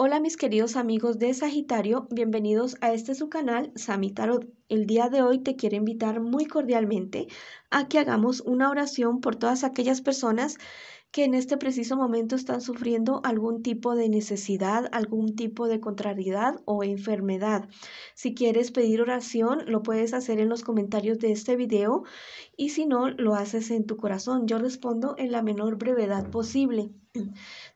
Hola mis queridos amigos de Sagitario, bienvenidos a este su canal Sami Tarot. El día de hoy te quiero invitar muy cordialmente a que hagamos una oración por todas aquellas personas que en este preciso momento están sufriendo algún tipo de necesidad, algún tipo de contrariedad o enfermedad. Si quieres pedir oración, lo puedes hacer en los comentarios de este video y si no, lo haces en tu corazón. Yo respondo en la menor brevedad posible.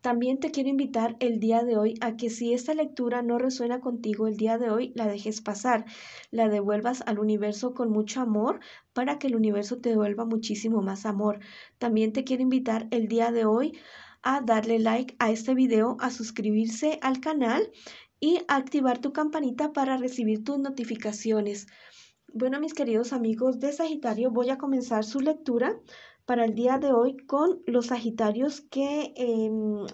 También te quiero invitar el día de hoy a que si esta lectura no resuena contigo el día de hoy, la dejes pasar, la devuelvas al universo con mucho amor para que el universo te devuelva muchísimo más amor. También te quiero invitar el día de hoy a darle like a este video, a suscribirse al canal y a activar tu campanita para recibir tus notificaciones. Bueno, mis queridos amigos de Sagitario, voy a comenzar su lectura para el día de hoy con los Sagitarios que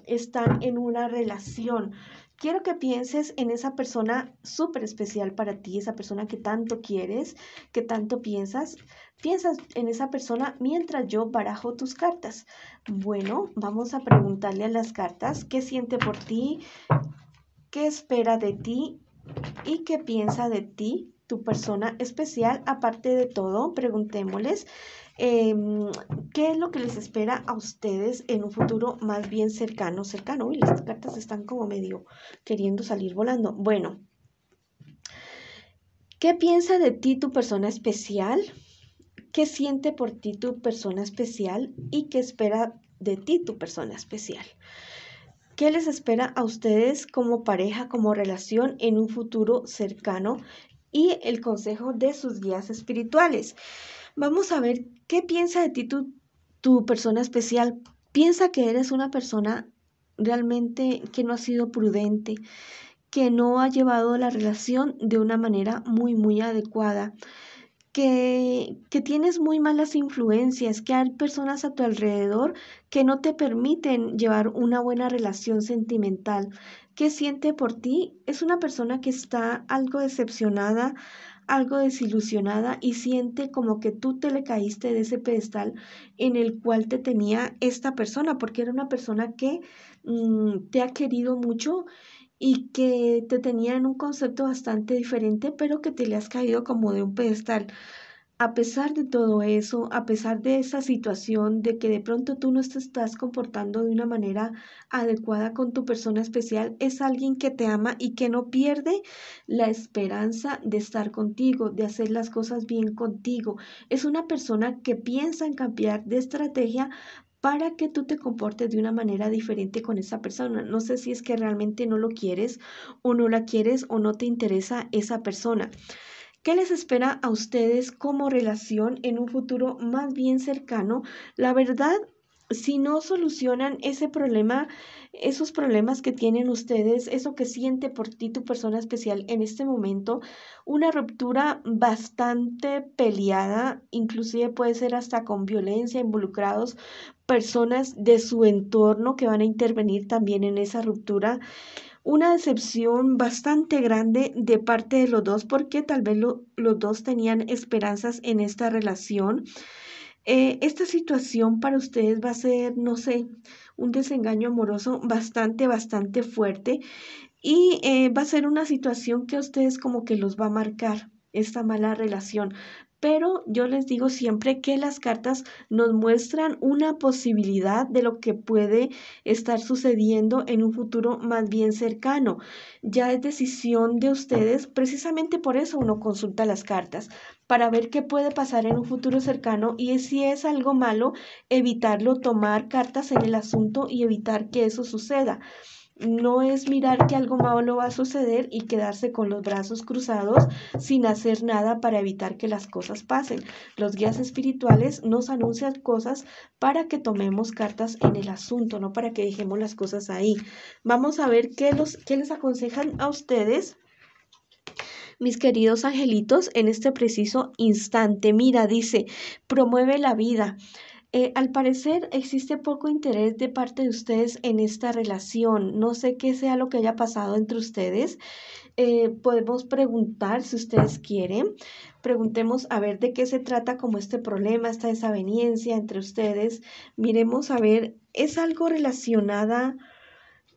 están en una relación. Quiero que pienses en esa persona súper especial para ti, esa persona que tanto quieres, que tanto piensas. Piensas en esa persona mientras yo barajo tus cartas. Bueno, vamos a preguntarle a las cartas qué siente por ti, qué espera de ti y qué piensa de ti, tu persona especial. Aparte de todo, preguntémosles qué es lo que les espera a ustedes en un futuro más bien cercano. Uy, las cartas están como medio queriendo salir volando. Bueno, ¿qué piensa de ti tu persona especial? ¿Qué siente por ti tu persona especial? ¿Y qué espera de ti tu persona especial? ¿Qué les espera a ustedes como pareja, como relación en un futuro cercano? Y el consejo de sus guías espirituales. Vamos a ver qué piensa de ti tu persona especial. Piensa que eres una persona realmente que no ha sido prudente, que no ha llevado la relación de una manera muy adecuada, que tienes muy malas influencias, que hay personas a tu alrededor que no te permiten llevar una buena relación sentimental. ¿Qué siente por ti? Es una persona que está algo decepcionada, algo desilusionada y siente como que tú te le caíste de ese pedestal en el cual te tenía esta persona, porque era una persona que te ha querido mucho y que te tenía en un concepto bastante diferente, pero que te le has caído como de un pedestal. A pesar de todo eso, a pesar de esa situación de que de pronto tú no te estás comportando de una manera adecuada con tu persona especial, es alguien que te ama y que no pierde la esperanza de estar contigo, de hacer las cosas bien contigo. Es una persona que piensa en cambiar de estrategia para que tú te comportes de una manera diferente con esa persona. No sé si es que realmente no lo quieres o no la quieres o no te interesa esa persona. ¿Qué les espera a ustedes como relación en un futuro más bien cercano? La verdad, si no solucionan ese problema, esos problemas que tienen ustedes, eso que siente por ti tu persona especial en este momento, una ruptura bastante peleada, inclusive puede ser hasta con violencia, involucrados personas de su entorno que van a intervenir también en esa ruptura, una decepción bastante grande de parte de los dos porque tal vez los dos tenían esperanzas en esta relación. Esta situación para ustedes va a ser, no sé, un desengaño amoroso bastante fuerte y va a ser una situación que a ustedes como que los va a marcar esta mala relación. Pero yo les digo siempre que las cartas nos muestran una posibilidad de lo que puede estar sucediendo en un futuro más bien cercano. Ya es decisión de ustedes, precisamente por eso uno consulta las cartas, para ver qué puede pasar en un futuro cercano y si es algo malo, evitarlo, tomar cartas en el asunto y evitar que eso suceda. No es mirar que algo malo va a suceder y quedarse con los brazos cruzados sin hacer nada para evitar que las cosas pasen. Los guías espirituales nos anuncian cosas para que tomemos cartas en el asunto, no para que dejemos las cosas ahí. Vamos a ver qué les aconsejan a ustedes, mis queridos angelitos, en este preciso instante. Mira, dice, promueve la vida. Al parecer existe poco interés de parte de ustedes en esta relación. No sé qué sea lo que haya pasado entre ustedes. Podemos preguntar si ustedes quieren. Preguntemos a ver de qué se trata como este problema, esta desaveniencia entre ustedes. Miremos a ver, ¿es algo relacionada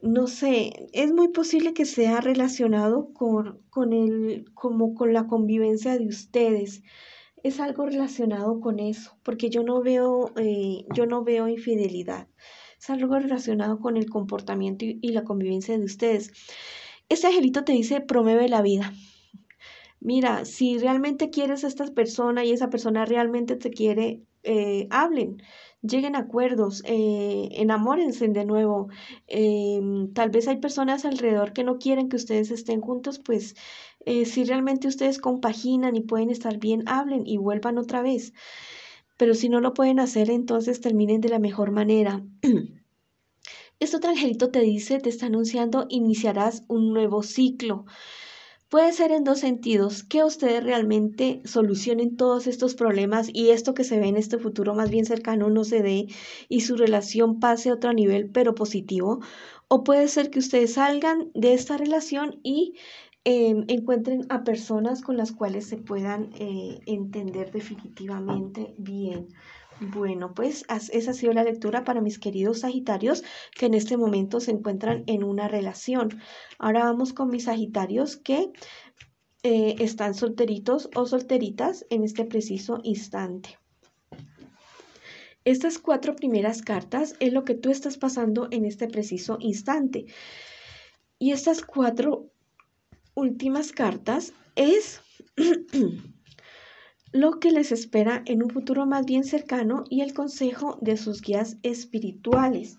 no sé, es muy posible que sea relacionado como con la convivencia de ustedes. Es algo relacionado con eso, porque yo no veo infidelidad. Es algo relacionado con el comportamiento y la convivencia de ustedes. Este angelito te dice, promueve la vida. Mira, si realmente quieres a esta persona y esa persona realmente te quiere, hablen, lleguen a acuerdos, enamórense de nuevo. Tal vez hay personas alrededor que no quieren que ustedes estén juntos, pues si realmente ustedes compaginan y pueden estar bien, hablen y vuelvan otra vez. Pero si no lo pueden hacer, entonces terminen de la mejor manera. Este otro angelito te dice, te está anunciando, iniciarás un nuevo ciclo. Puede ser en dos sentidos, que ustedes realmente solucionen todos estos problemas y esto que se ve en este futuro más bien cercano no se dé y su relación pase a otro nivel, pero positivo. O puede ser que ustedes salgan de esta relación y encuentren a personas con las cuales se puedan entender definitivamente bien. Bueno, pues esa ha sido la lectura para mis queridos Sagitarios que en este momento se encuentran en una relación. Ahora vamos con mis Sagitarios que están solteritos o solteritas en este preciso instante. Estas 4 primeras cartas es lo que tú estás pasando en este preciso instante. Y estas 4 últimas cartas es lo que les espera en un futuro más bien cercano y el consejo de sus guías espirituales.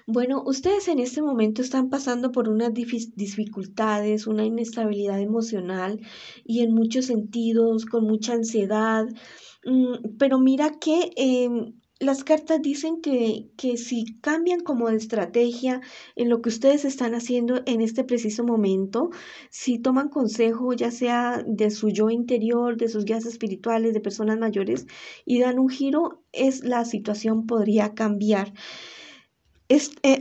Bueno, ustedes en este momento están pasando por unas dificultades, una inestabilidad emocional y en muchos sentidos, con mucha ansiedad. Pero mira que las cartas dicen que si cambian como de estrategia en lo que ustedes están haciendo en este preciso momento, si toman consejo ya sea de su yo interior, de sus guías espirituales, de personas mayores y dan un giro, la situación podría cambiar.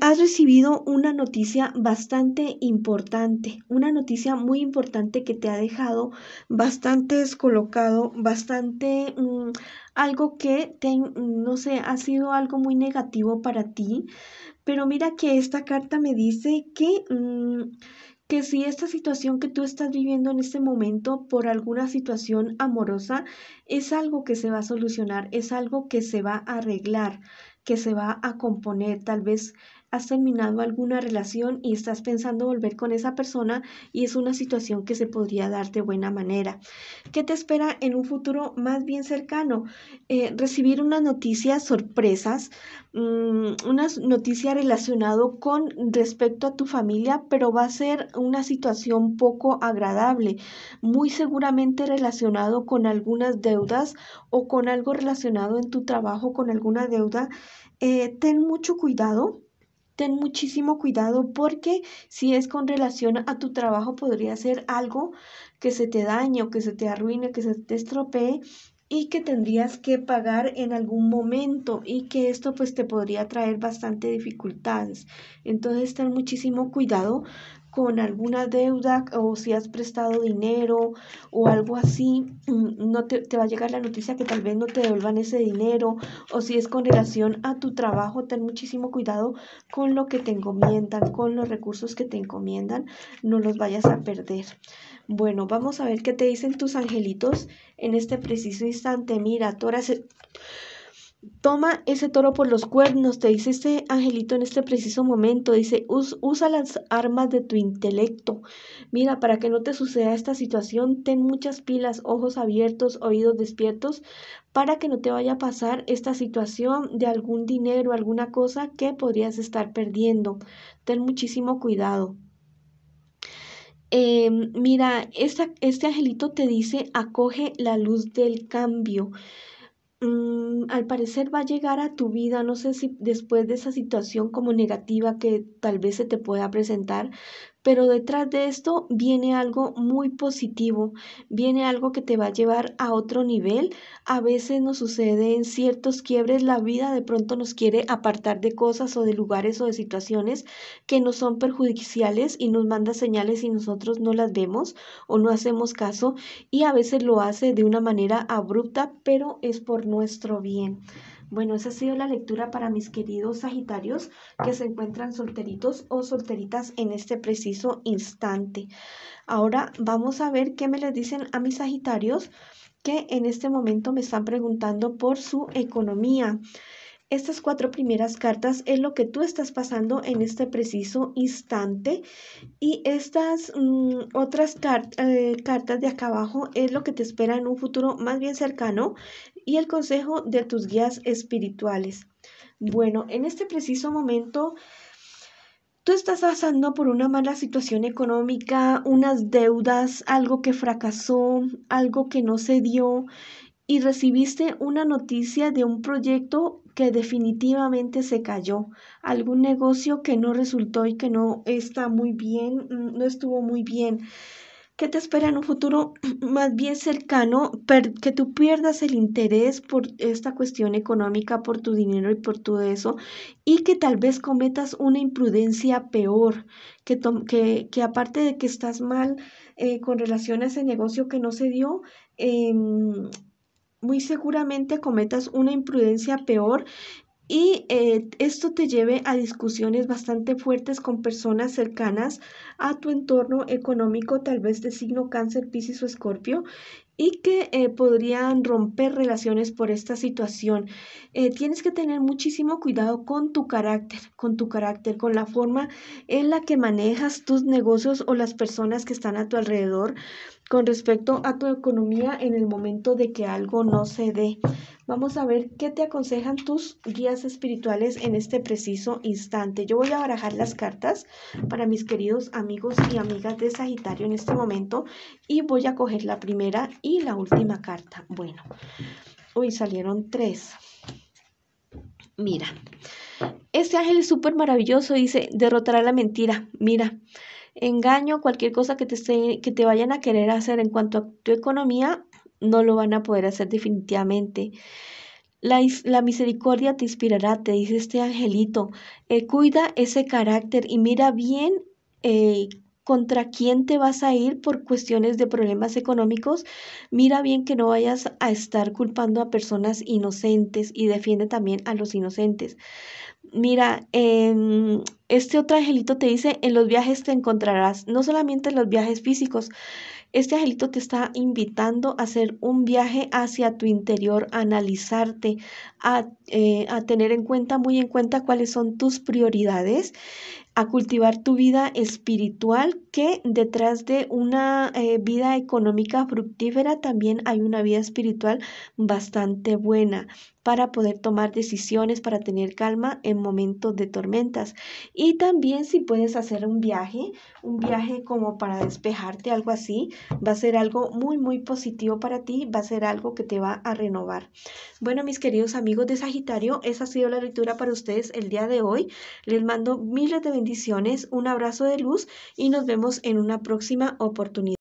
Has recibido una noticia bastante importante, una noticia muy importante que te ha dejado bastante descolocado, bastante algo que no sé, ha sido algo muy negativo para ti, pero mira que esta carta me dice que si esta situación que tú estás viviendo en este momento por alguna situación amorosa es algo que se va a solucionar, es algo que se va a arreglar, que se va a componer. Tal vez has terminado alguna relación y estás pensando volver con esa persona y es una situación que se podría dar de buena manera. ¿Qué te espera en un futuro más bien cercano? Recibir unas noticias sorpresas, unas noticias relacionado con respecto a tu familia, pero va a ser una situación poco agradable, muy seguramente relacionado con algunas deudas o con algo relacionado en tu trabajo con alguna deuda. Ten mucho cuidado. Ten muchísimo cuidado porque si es con relación a tu trabajo podría ser algo que se te dañe o que se te arruine, que se te estropee y que tendrías que pagar en algún momento y que esto pues te podría traer bastante dificultades. Entonces ten muchísimo cuidado con alguna deuda o si has prestado dinero o algo así, no te va a llegar la noticia que tal vez no te devuelvan ese dinero o si es con relación a tu trabajo, ten muchísimo cuidado con lo que te encomiendan, con los recursos que te encomiendan, no los vayas a perder. Bueno, vamos a ver qué te dicen tus angelitos en este preciso instante. Mira, toma ese toro por los cuernos, te dice este angelito en este preciso momento. Dice, usa las armas de tu intelecto. Mira, para que no te suceda esta situación, ten muchas pilas, ojos abiertos, oídos despiertos, para que no te vaya a pasar esta situación de algún dinero, alguna cosa que podrías estar perdiendo. Ten muchísimo cuidado. Mira, este angelito te dice, acoge la luz del cambio. Al parecer va a llegar a tu vida, no sé si después de esa situación como negativa que tal vez se te pueda presentar, pero detrás de esto viene algo muy positivo, viene algo que te va a llevar a otro nivel. A veces nos sucede en ciertos quiebres, la vida de pronto nos quiere apartar de cosas o de lugares o de situaciones que nos son perjudiciales y nos manda señales y nosotros no las vemos o no hacemos caso y a veces lo hace de una manera abrupta, pero es por nuestro bien. Bueno, esa ha sido la lectura para mis queridos Sagitarios que se encuentran solteritos o solteritas en este preciso instante. Ahora vamos a ver qué me les dicen a mis Sagitarios que en este momento me están preguntando por su economía. Estas 4 primeras cartas es lo que tú estás pasando en este preciso instante y estas otras cartas de acá abajo es lo que te espera en un futuro más bien cercano y el consejo de tus guías espirituales. Bueno, en este preciso momento tú estás pasando por una mala situación económica, unas deudas, algo que fracasó, algo que no se dio y recibiste una noticia de un proyecto que definitivamente se cayó, algún negocio que no resultó y que no está muy bien, no estuvo muy bien. ¿Qué te espera en un futuro más bien cercano? Que tú pierdas el interés por esta cuestión económica, por tu dinero y por todo eso, y que tal vez cometas una imprudencia peor, que aparte de que estás mal con relación a ese negocio que no se dio, muy seguramente cometas una imprudencia peor y esto te lleve a discusiones bastante fuertes con personas cercanas a tu entorno económico, tal vez de signo Cáncer, Piscis o Escorpio, y que podrían romper relaciones por esta situación. Tienes que tener muchísimo cuidado con tu carácter, con la forma en la que manejas tus negocios o las personas que están a tu alrededor con respecto a tu economía en el momento de que algo no se dé. Vamos a ver qué te aconsejan tus guías espirituales en este preciso instante. Yo voy a barajar las cartas para mis queridos amigos y amigas de Sagitario en este momento y voy a coger la primera y la última carta. Bueno, hoy salieron 3. Mira, este ángel es súper maravilloso, dice, derrotará la mentira. Mira, engaño, cualquier cosa que te vayan a querer hacer en cuanto a tu economía, no lo van a poder hacer definitivamente. La misericordia te inspirará, te dice este angelito. Cuida ese carácter y mira bien eh, contra quién te vas a ir por cuestiones de problemas económicos. Mira bien que no vayas a estar culpando a personas inocentes y defiende también a los inocentes. Mira, este otro angelito te dice, en los viajes te encontrarás, no solamente en los viajes físicos, este angelito te está invitando a hacer un viaje hacia tu interior, a analizarte, a tener en cuenta, muy en cuenta cuáles son tus prioridades, a cultivar tu vida espiritual, que detrás de una vida económica fructífera también hay una vida espiritual bastante buena para poder tomar decisiones, para tener calma en momentos de tormentas. Y también si puedes hacer un viaje como para despejarte, algo así, va a ser algo muy, muy positivo para ti, va a ser algo que te va a renovar. Bueno, mis queridos amigos de Sagitario, esa ha sido la lectura para ustedes el día de hoy. Les mando miles de bendiciones, un abrazo de luz y nos vemos en una próxima oportunidad.